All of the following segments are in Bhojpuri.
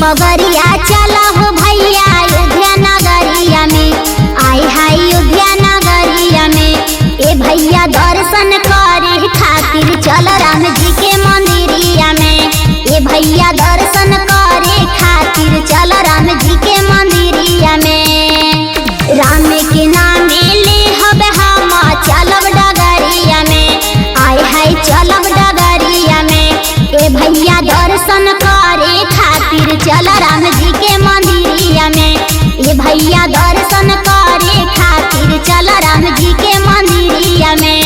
डगरिया चला हो भैया अयोध्या नगरिया में। आय हाय अयोध्या नगरिया में ए भैया दर्शन करे खातिर चल राम जी के मंदिरिया में। ए भैया दर्शन करे खातिर चल राम जी के मंदिरिया में। राम के नामे ले हब हम चलब डगरिया में। आय हाय चलब डगरिया में ए भैया दर्शन करे खातिर चल राम जी के मंदिरिया में। ए भैया दर्शन करे खातिर चल राम जी के मंदिरिया में।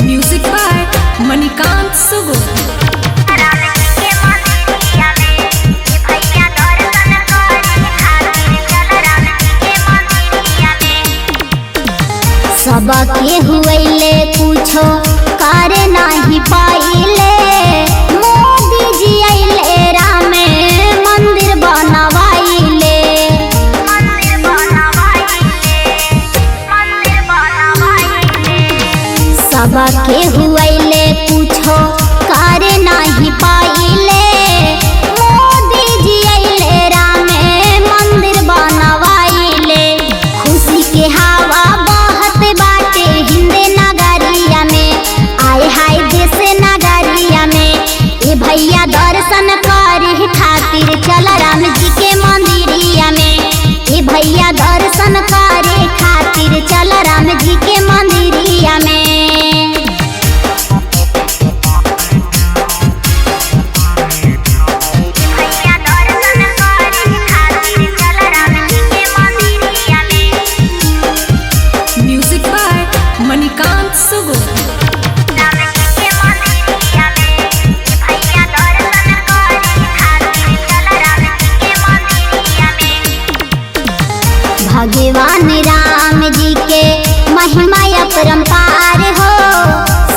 म्यूजिक बाय मणिकांत सुगो। सबके हुएले कुछो करे नहीं पाइले। मोदी जी आइले राम मंदिर बनवाइले। सबके हुएले कुछो करे नहीं पाइले। मोदी जी आइले राम मंदिर बनवाइले। खुशी के हवा बाटे हिंदे नगरिया में। आय हाय देश नगरिया में ए भैया दर्शन करे खातिर चल राम जी के मंदिरिया में। ए भैया दर्शन करे खातिर चल राम जी के मंदिरिया में। म्यूजिक बाय मणिकांत सुगो। भगवान राम जी के महिमा अपरंपार हो।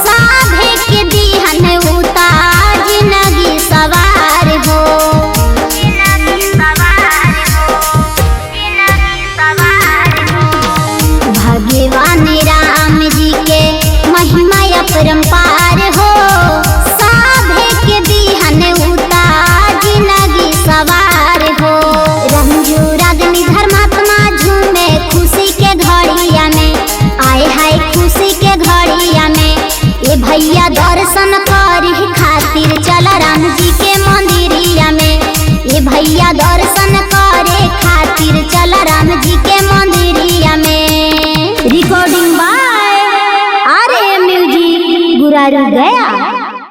साभे के दिहन उतार जिंदगी सवार हो। भगवान राम जी के महिमा अपरंपार हो। साभे के दिहन उतार जिंदगी सवार हो। रंजू रागनी धर्मात्मा झूमे खुशी के घड़िया में। आय हाय खुशी के घड़िया में ए भैया दर्शन करे खातिर चल राम जी के मंदिरिया में। ए भैया दर्शन करे खातिर चल राम जी के मंदिरिया में। Recording by RM music Guraru Gaya.